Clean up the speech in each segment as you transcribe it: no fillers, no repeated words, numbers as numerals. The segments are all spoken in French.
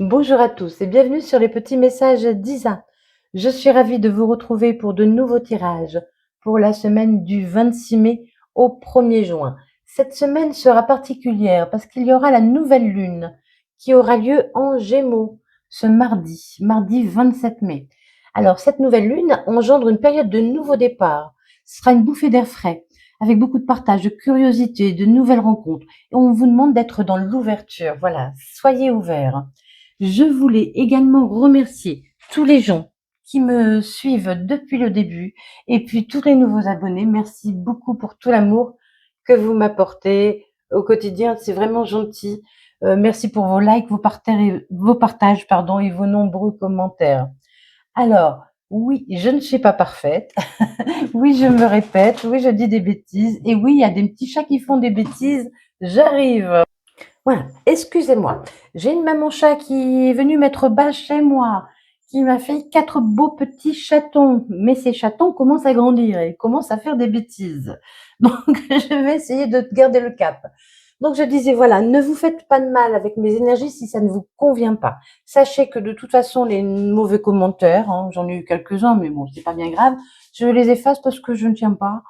Bonjour à tous et bienvenue sur les petits messages d'Isa. Je suis ravie de vous retrouver pour de nouveaux tirages pour la semaine du 26 mai au 1er juin. Cette semaine sera particulière parce qu'il y aura la nouvelle lune qui aura lieu en Gémeaux ce mardi 27 mai. Alors cette nouvelle lune engendre une période de nouveau départ. Ce sera une bouffée d'air frais avec beaucoup de partage, de curiosité, de nouvelles rencontres. Et on vous demande d'être dans l'ouverture. Voilà, soyez ouverts. Je voulais également remercier tous les gens qui me suivent depuis le début et puis tous les nouveaux abonnés. Merci beaucoup pour tout l'amour que vous m'apportez au quotidien. C'est vraiment gentil. Merci pour vos likes, vos partages, pardon, et vos nombreux commentaires. Alors, oui, je ne suis pas parfaite. Oui, je me répète. Oui, je dis des bêtises. Et oui, il y a des petits chats qui font des bêtises. J'arrive. Voilà, excusez-moi. J'ai une maman chat qui est venue mettre bas chez moi, qui m'a fait 4 beaux petits chatons. Mais ces chatons commencent à grandir et commencent à faire des bêtises. Donc, je vais essayer de garder le cap. Donc, je disais, voilà, ne vous faites pas de mal avec mes énergies si ça ne vous convient pas. Sachez que de toute façon, les mauvais commentaires, hein, j'en ai eu quelques-uns, mais bon, c'est pas bien grave, je les efface parce que je ne tiens pas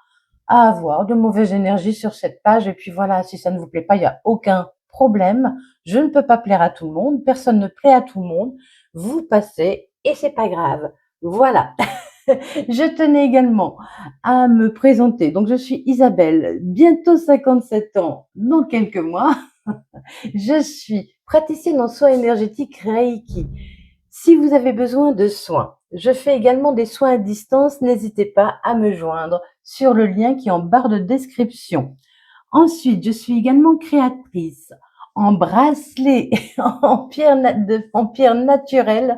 à avoir de mauvaises énergies sur cette page. Et puis voilà, si ça ne vous plaît pas, il n'y a aucun problème. Je ne peux pas plaire à tout le monde. Personne ne plaît à tout le monde. Vous passez et c'est pas grave. Voilà. Je tenais également à me présenter. Donc, je suis Isabelle, bientôt 57 ans, dans quelques mois. Je suis praticienne en soins énergétiques Reiki. Si vous avez besoin de soins, je fais également des soins à distance. N'hésitez pas à me joindre sur le lien qui est en barre de description. Ensuite, je suis également créatrice en bracelet en pierre naturelle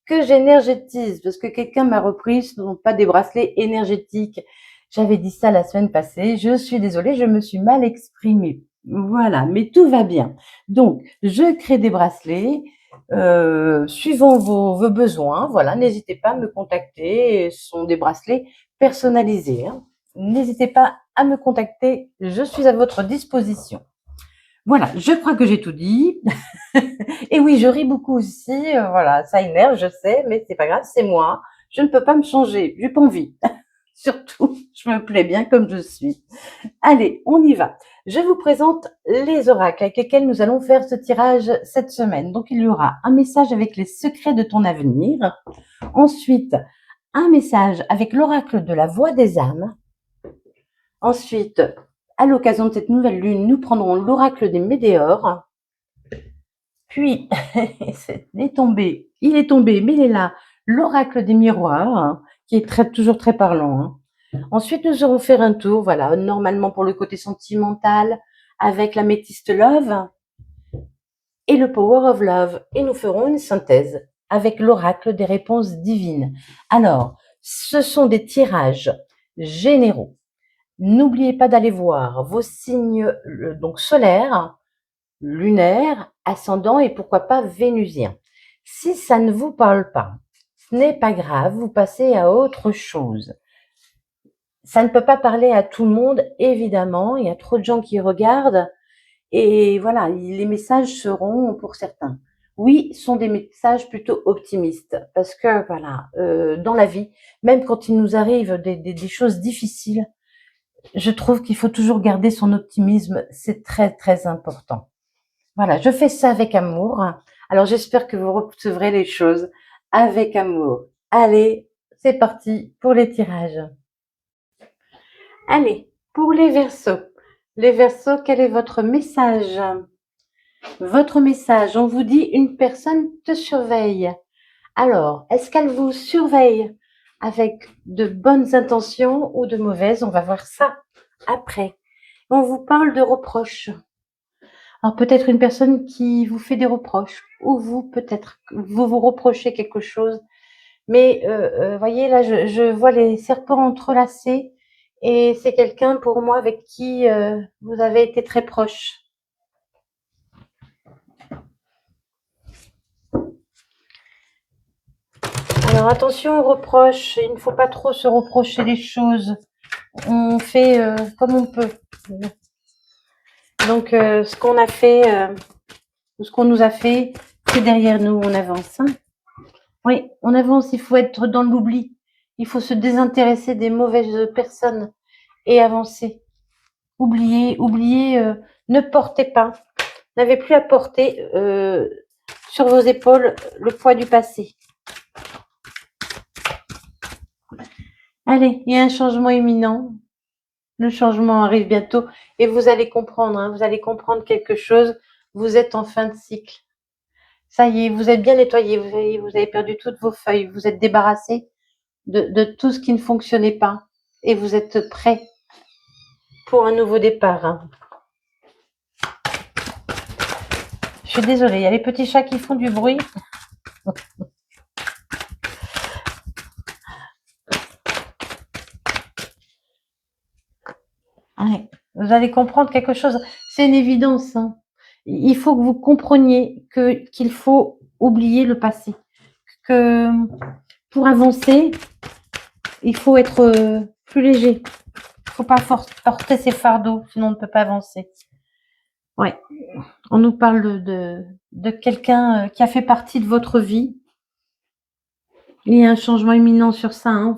que j'énergétise parce que quelqu'un m'a repris, ce ne sont pas des bracelets énergétiques. J'avais dit ça la semaine passée. Je suis désolée, je me suis mal exprimée. Voilà, mais tout va bien. Donc, je crée des bracelets suivant vos besoins. Voilà, n'hésitez pas à me contacter. Ce sont des bracelets personnalisés, hein. N'hésitez pas à me contacter, je suis à votre disposition. Voilà, je crois que j'ai tout dit. Et oui, je ris beaucoup aussi. Voilà, ça énerve, je sais, mais c'est pas grave, c'est moi. Je ne peux pas me changer, j'ai pas envie. Surtout, je me plais bien comme je suis. Allez, on y va. Je vous présente les oracles avec lesquels nous allons faire ce tirage cette semaine. Donc, il y aura un message avec les secrets de ton avenir. Ensuite, un message avec l'oracle de la voix des âmes. Ensuite, à l'occasion de cette nouvelle lune, nous prendrons l'oracle des météores. Puis, il est tombé, mais il est là, l'oracle des miroirs, hein, qui est toujours très parlant, hein. Ensuite, nous aurons fait un tour, voilà, normalement pour le côté sentimental, avec la métiste love et le power of love. Et nous ferons une synthèse avec l'oracle des réponses divines. Alors, ce sont des tirages généraux. N'oubliez pas d'aller voir vos signes donc solaires, lunaires, ascendants et pourquoi pas vénusiens. Si ça ne vous parle pas, ce n'est pas grave, vous passez à autre chose. Ça ne peut pas parler à tout le monde, évidemment. Il y a trop de gens qui regardent et voilà, les messages seront pour certains. Oui, ce sont des messages plutôt optimistes parce que voilà, dans la vie, même quand il nous arrive des choses difficiles, je trouve qu'il faut toujours garder son optimisme, c'est très très important. Voilà, je fais ça avec amour. Alors j'espère que vous recevrez les choses avec amour. Allez, c'est parti pour les tirages. Allez, pour les Verseaux. Les Verseaux, quel est votre message? Votre message, on vous dit une personne te surveille. Alors, est-ce qu'elle vous surveille avec de bonnes intentions ou de mauvaises? On va voir ça après. On vous parle de reproches. Alors peut-être une personne qui vous fait des reproches ou vous peut-être vous reprochez quelque chose. Mais voyez là, je vois les serpents entrelacés et c'est quelqu'un pour moi avec qui vous avez été très proche. Alors attention aux reproches, il ne faut pas trop se reprocher les choses. On fait comme on peut. Donc ce qu'on a fait, ou ce qu'on nous a fait, C'est derrière nous, on avance. Hein. Oui, on avance, il faut être dans l'oubli. Il faut se désintéresser des mauvaises personnes et avancer. Oubliez, ne portez pas. N'avez plus à porter sur vos épaules le poids du passé. Allez, il y a un changement imminent. Le changement arrive bientôt et vous allez comprendre, hein, vous allez comprendre quelque chose. Vous êtes en fin de cycle. Ça y est, vous êtes bien nettoyé, vous avez perdu toutes vos feuilles, vous êtes débarrassé de tout ce qui ne fonctionnait pas et vous êtes prêt pour un nouveau départ. Hein. Je suis désolée, il y a les petits chats qui font du bruit. Ouais, vous allez comprendre quelque chose. C'est une évidence. Hein. Il faut que vous compreniez qu'il faut oublier le passé. Que pour avancer, il faut être plus léger. Il ne faut pas porter ses fardeaux, sinon on ne peut pas avancer. Ouais. On nous parle de quelqu'un qui a fait partie de votre vie. Il y a un changement imminent sur ça. Hein.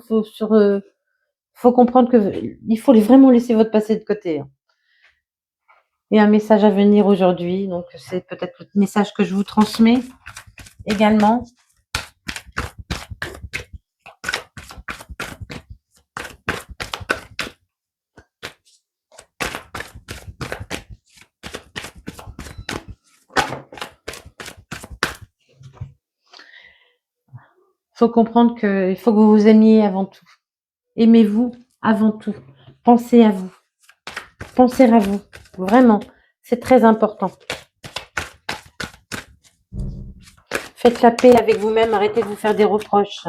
Faut comprendre il faut vraiment laisser votre passé de côté. Hein. Il y a un message à venir aujourd'hui, donc c'est peut-être le message que je vous transmets également. Faut comprendre qu'il faut que vous vous aimiez avant tout. Aimez-vous avant tout. Pensez à vous. Pensez à vous. Vraiment, c'est très important. Faites la paix avec vous-même, arrêtez de vous faire des reproches.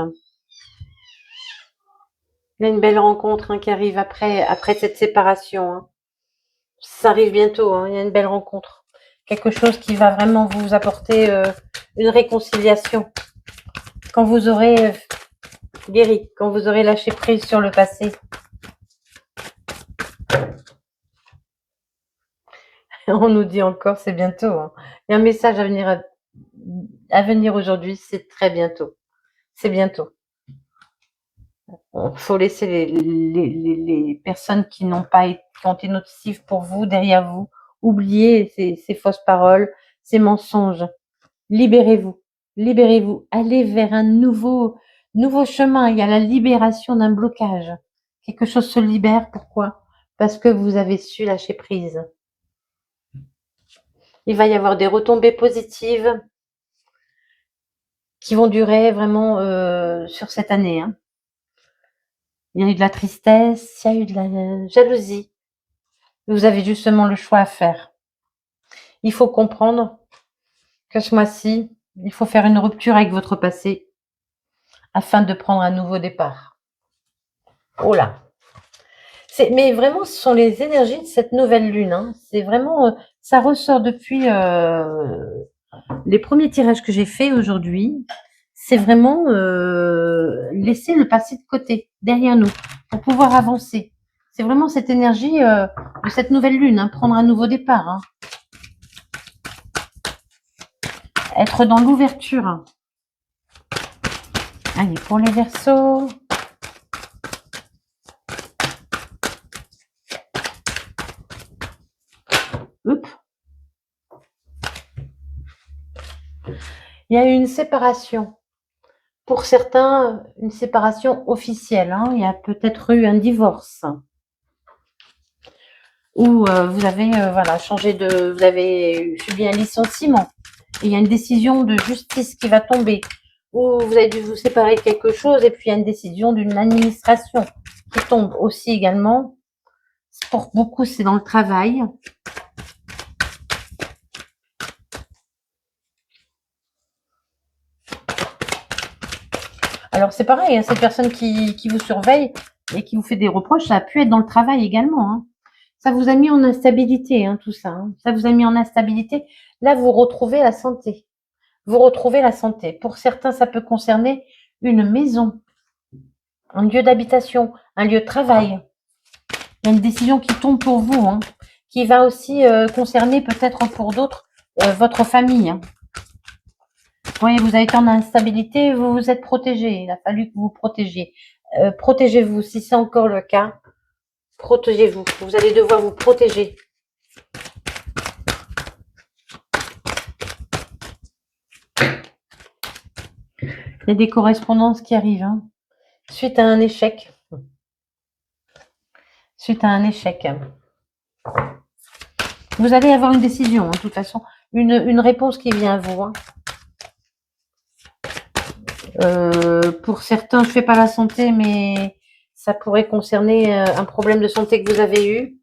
Il y a une belle rencontre hein, qui arrive après cette séparation. Hein. Ça arrive bientôt, hein, il y a une belle rencontre. Quelque chose qui va vraiment vous apporter une réconciliation. Quand vous aurez guéri, quand vous aurez lâché prise sur le passé. On nous dit encore, c'est bientôt. Hein. Il y a un message à venir aujourd'hui, c'est très bientôt. C'est bientôt. Il faut laisser les personnes qui n'ont pas été, qui ont été nocives pour vous, derrière vous. Oubliez ces fausses paroles, ces mensonges. Libérez-vous. Libérez-vous. Allez vers un nouveau chemin. Il y a la libération d'un blocage. Quelque chose se libère. Pourquoi? Parce que vous avez su lâcher prise. Il va y avoir des retombées positives qui vont durer vraiment sur cette année. Hein. Il y a eu de la tristesse, il y a eu de la jalousie. Vous avez justement le choix à faire. Il faut comprendre que ce mois-ci, il faut faire une rupture avec votre passé afin de prendre un nouveau départ. Oh là! Mais vraiment, ce sont les énergies de cette nouvelle lune. Hein. C'est vraiment, ça ressort depuis les premiers tirages que j'ai faits aujourd'hui. C'est vraiment laisser le passé de côté, derrière nous, pour pouvoir avancer. C'est vraiment cette énergie de cette nouvelle lune, hein, prendre un nouveau départ. Hein. Être dans l'ouverture. Allez, pour les Verseaux. Oups. Il y a eu une séparation. Pour certains, une séparation officielle. Hein. Il y a peut-être eu un divorce. Ou vous avez vous avez subi un licenciement. Et il y a une décision de justice qui va tomber. Ou vous avez dû vous séparer de quelque chose et puis il y a une décision d'une administration qui tombe aussi également. Pour beaucoup, c'est dans le travail. Alors c'est pareil, hein, cette personne qui vous surveille et qui vous fait des reproches, ça a pu être dans le travail également. Hein. Ça vous a mis en instabilité, hein, tout ça. Hein. Ça vous a mis en instabilité. Là, vous retrouvez la santé. Vous retrouvez la santé. Pour certains, ça peut concerner une maison, un lieu d'habitation, un lieu de travail. Il y a une décision qui tombe pour vous, hein, qui va aussi concerner peut-être pour d'autres votre famille. Hein. Oui, vous avez été en instabilité, vous vous êtes protégé. Il a fallu que vous vous protégiez. Protégez-vous, si c'est encore le cas, protégez-vous. Vous allez devoir vous protéger. Il y a des correspondances qui arrivent, hein. Suite à un échec. Suite à un échec. Vous allez avoir une décision, hein, de toute façon. Une réponse qui vient à vous, hein. Pour certains, je fais pas la santé, mais ça pourrait concerner un problème de santé que vous avez eu,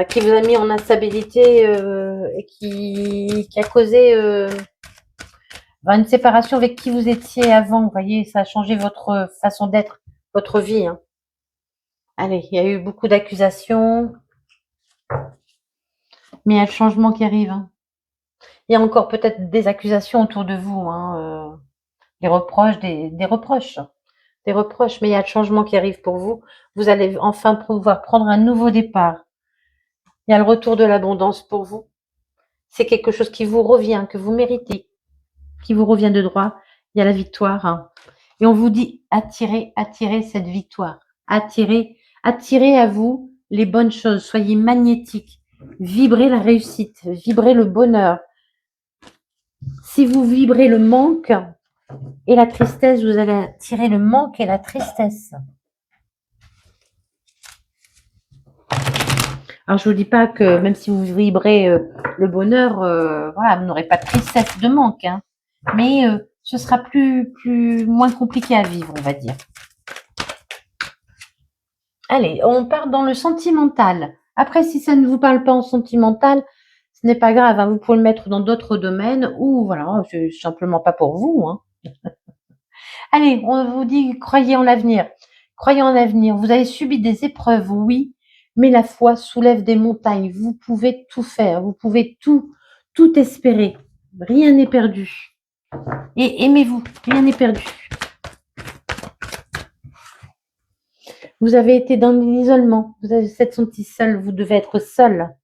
qui vous a mis en instabilité et qui a causé une séparation avec qui vous étiez avant. Vous voyez, ça a changé votre façon d'être, votre vie, hein. Allez, il y a eu beaucoup d'accusations, mais il y a le changement qui arrive, hein. Il y a encore peut-être des accusations autour de vous, hein, des reproches, des reproches. Des reproches, mais il y a le changement qui arrive pour vous. Vous allez enfin pouvoir prendre un nouveau départ. Il y a le retour de l'abondance pour vous. C'est quelque chose qui vous revient, que vous méritez, qui vous revient de droit. Il y a la victoire, hein. Et on vous dit attirez, attirez cette victoire. Attirez, attirez à vous les bonnes choses. Soyez magnétiques. Vibrez la réussite. Vibrez le bonheur. Si vous vibrez le manque et la tristesse, vous allez attirer le manque et la tristesse. Alors, je vous dis pas que même si vous vibrez le bonheur, voilà, vous n'aurez pas de tristesse, de manque, hein. Mais ce sera moins compliqué à vivre, on va dire. Allez, on part dans le sentimental. Après, si ça ne vous parle pas en sentimental, ce n'est pas grave, hein, vous pouvez le mettre dans d'autres domaines ou voilà, c'est simplement pas pour vous, hein. Allez, on vous dit croyez en l'avenir. Croyez en l'avenir. Vous avez subi des épreuves, oui, mais la foi soulève des montagnes. Vous pouvez tout faire, vous pouvez tout espérer. Rien n'est perdu. Et aimez-vous, rien n'est perdu. Vous avez été dans l'isolement, vous êtes senti seul, vous devez être seul.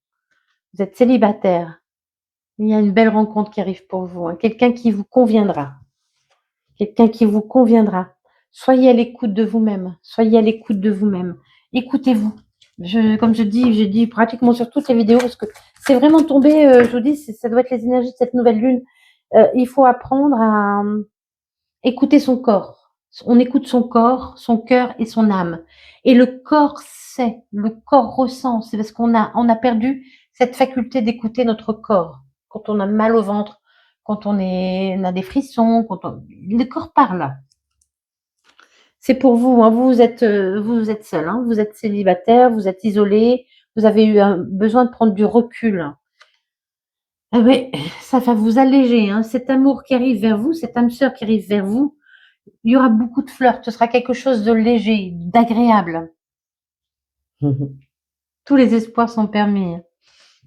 Vous êtes célibataire. Il y a une belle rencontre qui arrive pour vous, hein. Quelqu'un qui vous conviendra. Quelqu'un qui vous conviendra. Soyez à l'écoute de vous-même. Soyez à l'écoute de vous-même. Écoutez-vous. Comme je dis pratiquement sur toutes les vidéos, parce que c'est vraiment tombé, je vous dis, ça doit être les énergies de cette nouvelle lune. Il faut apprendre à écouter son corps. On écoute son corps, son cœur et son âme. Et le corps sait, le corps ressent. C'est parce qu'on a perdu cette faculté d'écouter notre corps. Quand on a mal au ventre, quand on a des frissons, le corps parle. C'est pour vous, hein, vous êtes seul, hein, vous êtes célibataire, vous êtes isolé, vous avez eu besoin de prendre du recul. Eh oui, ça va vous alléger, hein, cet amour qui arrive vers vous, cette âme sœur qui arrive vers vous, il y aura beaucoup de flirts, ce sera quelque chose de léger, d'agréable. Tous les espoirs sont permis.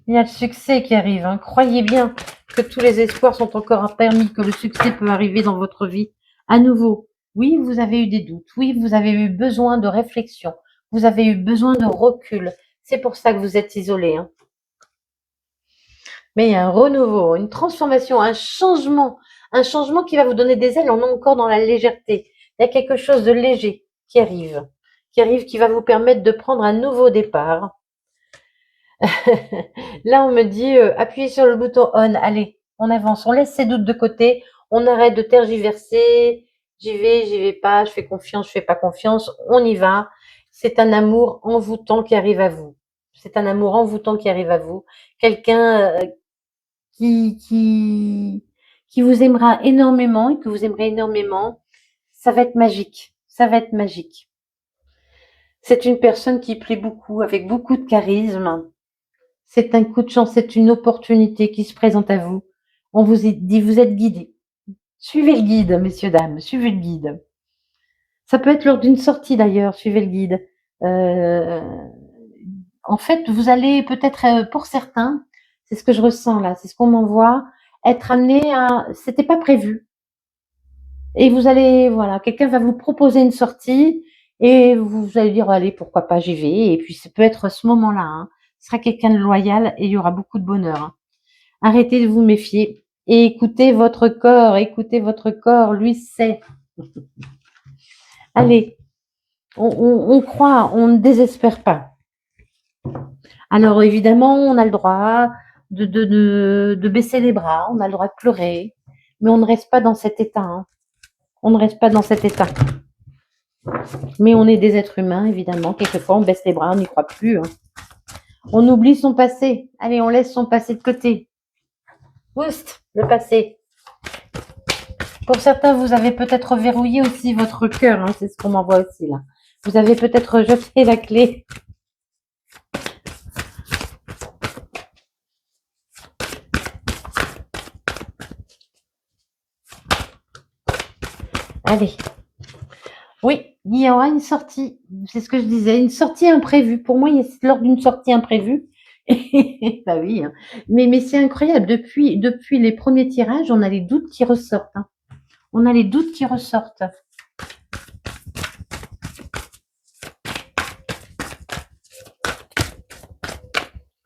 Il y a le succès qui arrive, hein. Croyez bien que tous les espoirs sont encore permis, que le succès peut arriver dans votre vie. À nouveau, oui, vous avez eu des doutes, oui, vous avez eu besoin de réflexion, vous avez eu besoin de recul. C'est pour ça que vous êtes isolé, hein. Mais il y a un renouveau, une transformation, un changement qui va vous donner des ailes. On est encore dans la légèreté. Il y a quelque chose de léger qui arrive, qui va vous permettre de prendre un nouveau départ. Là, on me dit, appuyez sur le bouton on. Allez, on avance, on laisse ces doutes de côté, on arrête de tergiverser. J'y vais pas, je fais confiance, je fais pas confiance, on y va. C'est un amour envoûtant qui arrive à vous. C'est un amour envoûtant qui arrive à vous. Quelqu'un qui vous aimera énormément et que vous aimerez énormément. Ça va être magique. Ça va être magique. C'est une personne qui plaît beaucoup, avec beaucoup de charisme. C'est un coup de chance, c'est une opportunité qui se présente à vous. On vous dit, vous êtes guidé. Suivez le guide, messieurs, dames, suivez le guide. Ça peut être lors d'une sortie d'ailleurs, suivez le guide. En fait, vous allez peut-être, pour certains, c'est ce que je ressens là, c'est ce qu'on m'envoie, être amené à... C'était pas prévu. Et vous allez, voilà, quelqu'un va vous proposer une sortie et vous allez dire, allez, pourquoi pas, j'y vais. Et puis, ça peut être à ce moment-là, hein. Ce sera quelqu'un de loyal et il y aura beaucoup de bonheur, hein. Arrêtez de vous méfier. Et écoutez votre corps, lui sait. Allez, on croit, on ne désespère pas. Alors évidemment, on a le droit de baisser les bras, on a le droit de pleurer, mais on ne reste pas dans cet état, hein. On ne reste pas dans cet état. Mais on est des êtres humains, évidemment. Quelquefois, on baisse les bras, on n'y croit plus, hein. On oublie son passé. Allez, on laisse son passé de côté. Oust, le passé. Pour certains, vous avez peut-être verrouillé aussi votre cœur, hein, c'est ce qu'on m'envoie aussi là. Vous avez peut-être jeté la clé. Allez. Oui, il y aura une sortie. C'est ce que je disais, une sortie imprévue. Pour moi, c'est lors d'une sortie imprévue. Bah oui, hein. Mais c'est incroyable. Depuis les premiers tirages, on a les doutes qui ressortent, hein. On a les doutes qui ressortent.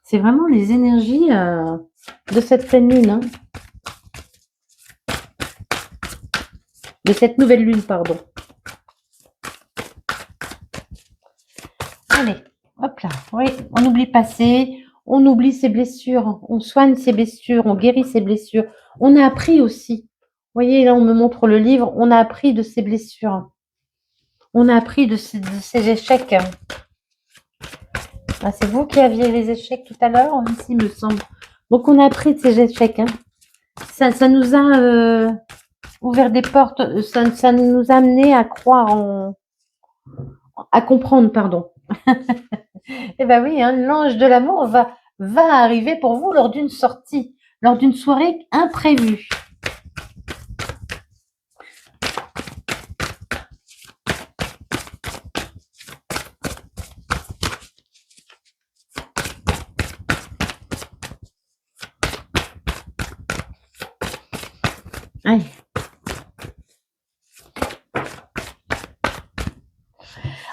C'est vraiment les énergies de cette pleine lune, hein. De cette nouvelle lune, pardon. Allez, hop là. Oui, on oublie le passé, on oublie ses blessures, on soigne ses blessures, on guérit ses blessures. On a appris aussi. Vous voyez, là, on me montre le livre, on a appris de ses blessures. On a appris de ses échecs. Ah, c'est vous qui aviez les échecs tout à l'heure, ici, me semble. Donc, on a appris de ces échecs, hein. Ça nous a ouvert des portes, ça nous a amené à croire à comprendre, pardon. Eh ben oui, hein, l'ange de l'amour va arriver pour vous lors d'une sortie, lors d'une soirée imprévue. Allez.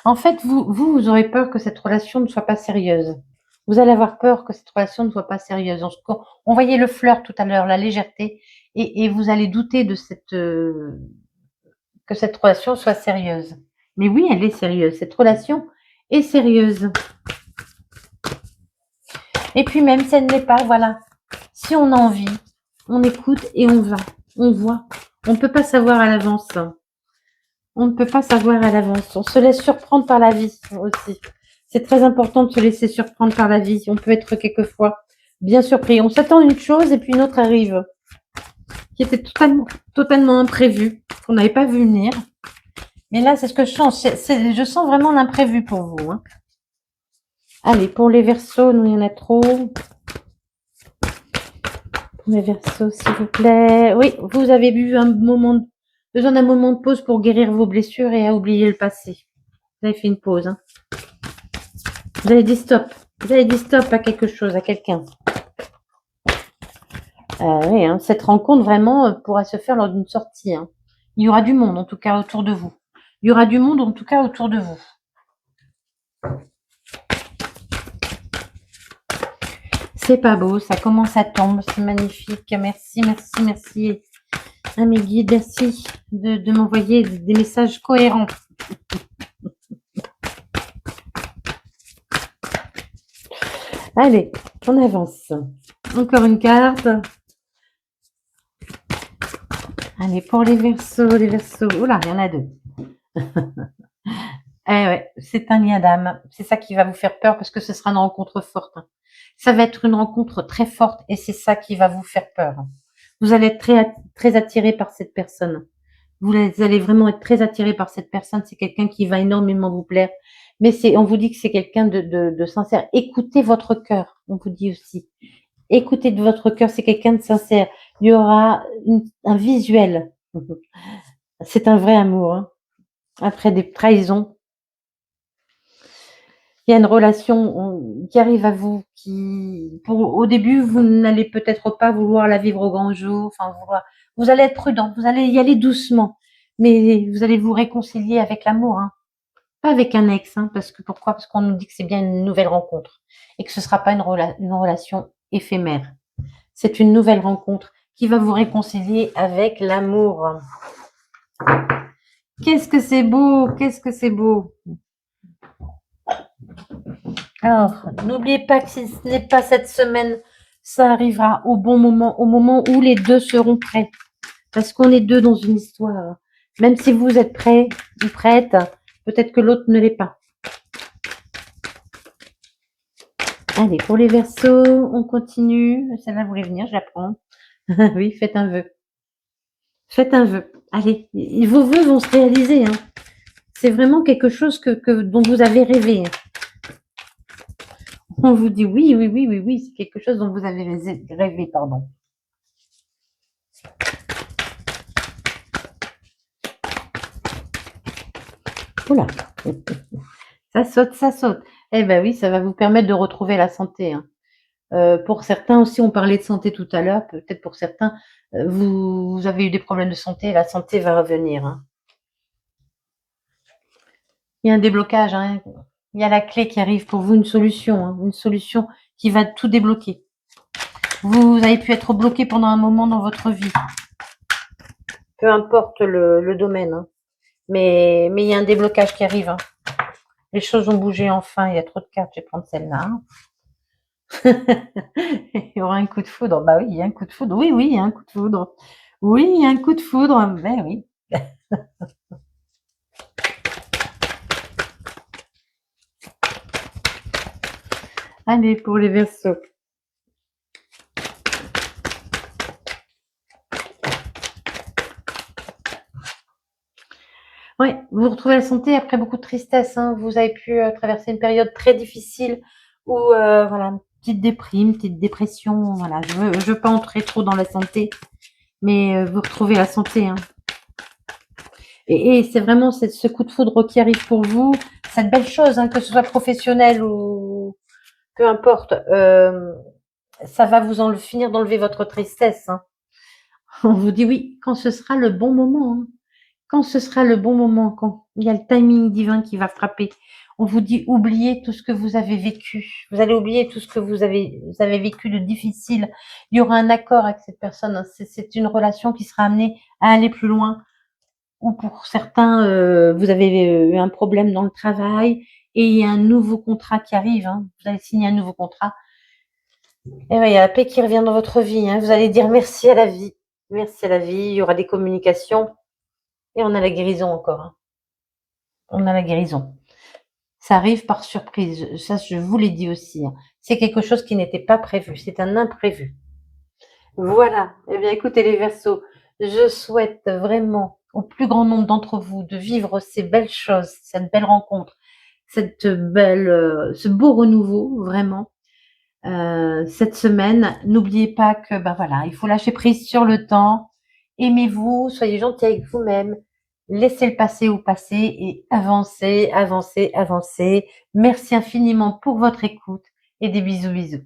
En fait, vous aurez peur que cette relation ne soit pas sérieuse. Vous allez avoir peur que cette relation ne soit pas sérieuse. On voyait le flirt tout à l'heure, la légèreté, et vous allez douter de que cette relation soit sérieuse. Mais oui, elle est sérieuse. Cette relation est sérieuse. Et puis même si elle ne l'est pas, voilà. Si on a envie, on écoute et on va. On voit. On ne peut pas savoir à l'avance. On ne peut pas savoir à l'avance. On se laisse surprendre par la vie aussi. C'est très important de se laisser surprendre par la vie. On peut être quelquefois bien surpris. On s'attend à une chose et puis une autre arrive qui était totalement imprévue, qu'on n'avait pas vu venir. Mais là, c'est ce que je sens. Je sens vraiment l'imprévu pour vous, hein. Allez, pour les Verseaux, nous, il y en a trop. Pour les Verseaux, s'il vous plaît. Oui, vous avez besoin d'un moment de pause pour guérir vos blessures et à oublier le passé. Vous avez fait une pause, hein. Vous avez dit stop. Vous avez dit stop à quelque chose, à quelqu'un. Oui, hein, cette rencontre vraiment pourra se faire lors d'une sortie, hein. Il y aura du monde, en tout cas, autour de vous. Il y aura du monde, en tout cas, autour de vous. C'est pas beau, ça commence à tomber, c'est magnifique. Merci, merci, merci à mes guides, merci de m'envoyer des messages cohérents. Allez, on avance. Encore une carte. Allez, pour les Verseaux, les Verseaux. Oula, il y en a deux. Eh ouais, c'est un lien d'âme. C'est ça qui va vous faire peur parce que ce sera une rencontre forte, hein. Ça va être une rencontre très forte et c'est ça qui va vous faire peur. Vous allez être très attiré par cette personne. Vous allez vraiment être très attiré par cette personne. C'est quelqu'un qui va énormément vous plaire. Mais on vous dit que c'est quelqu'un de sincère. Écoutez votre cœur, on vous dit aussi. Écoutez de votre cœur, c'est quelqu'un de sincère. Il y aura un visuel. C'est un vrai amour, hein. Après des trahisons, il y a une relation qui arrive à vous, au début, vous n'allez peut-être pas vouloir la vivre au grand jour. Enfin, vous allez être prudent, vous allez y aller doucement, mais vous allez vous réconcilier avec l'amour, hein. Pas avec un ex, hein, pourquoi? Parce qu'on nous dit que c'est bien une nouvelle rencontre et que ce sera pas une relation éphémère. C'est une nouvelle rencontre qui va vous réconcilier avec l'amour. Qu'est-ce que c'est beau, qu'est-ce que c'est beau. Alors, n'oubliez pas que si ce n'est pas cette semaine, ça arrivera au bon moment, au moment où les deux seront prêts. Parce qu'on est deux dans une histoire. Même si vous êtes prêt ou prête, peut-être que l'autre ne l'est pas. Allez, pour les Verseaux, on continue. Celle-là voulait venir, je la prends. Oui, faites un vœu. Faites un vœu. Allez, vos vœux vont se réaliser. Hein. C'est vraiment quelque chose dont vous avez rêvé. On vous dit oui, oui, oui, oui, oui, c'est quelque chose dont vous avez rêvé, pardon. Oula, ça saute, ça saute. Eh ben oui, ça va vous permettre de retrouver la santé. Hein. Pour certains aussi, on parlait de santé tout à l'heure, peut-être pour certains, vous avez eu des problèmes de santé, la santé va revenir. Hein. Il y a un déblocage, hein. Il y a la clé qui arrive pour vous, une solution qui va tout débloquer. Vous avez pu être bloqué pendant un moment dans votre vie, peu importe le domaine, hein. Mais il y a un déblocage qui arrive. Hein. Les choses ont bougé enfin, il y a trop de cartes, je vais prendre celle-là. Il y aura un coup de foudre. Bah oui, il y a un coup de foudre. Oui, oui, il y a un coup de foudre. Oui, il y a un coup de foudre. Ben oui. Allez, pour les Verseaux. Ouais, vous retrouvez la santé après beaucoup de tristesse. Hein. Vous avez pu traverser une période très difficile où, voilà, petite déprime, petite dépression. Voilà, je veux pas entrer trop dans la santé, mais vous retrouvez la santé. Hein. Et c'est vraiment ce coup de foudre qui arrive pour vous, cette belle chose, hein, que ce soit professionnel ou peu importe. Ça va vous finir d'enlever votre tristesse. Hein. On vous dit oui, quand ce sera le bon moment. Hein. Quand ce sera le bon moment, quand il y a le timing divin qui va frapper, on vous dit oubliez tout ce que vous avez vécu. Vous allez oublier tout ce que vous avez vécu de difficile. Il y aura un accord avec cette personne. Hein. C'est une relation qui sera amenée à aller plus loin. Ou pour certains, vous avez eu un problème dans le travail et il y a un nouveau contrat qui arrive. Hein. Vous allez signer un nouveau contrat. Et ouais, il y a la paix qui revient dans votre vie. Hein. Vous allez dire merci à la vie. Merci à la vie. Il y aura des communications. Et on a la guérison encore. Hein. On a la guérison. Ça arrive par surprise. Ça, je vous l'ai dit aussi. Hein. C'est quelque chose qui n'était pas prévu. C'est un imprévu. Voilà. Eh bien, écoutez les Verseaux, je souhaite vraiment au plus grand nombre d'entre vous de vivre ces belles choses, cette belle rencontre, ce beau renouveau, vraiment. Cette semaine, n'oubliez pas que, ben voilà, il faut lâcher prise sur le temps. Aimez-vous, soyez gentil avec vous-même. Laissez le passé au passé et avancez, avancez, avancez. Merci infiniment pour votre écoute et des bisous, bisous.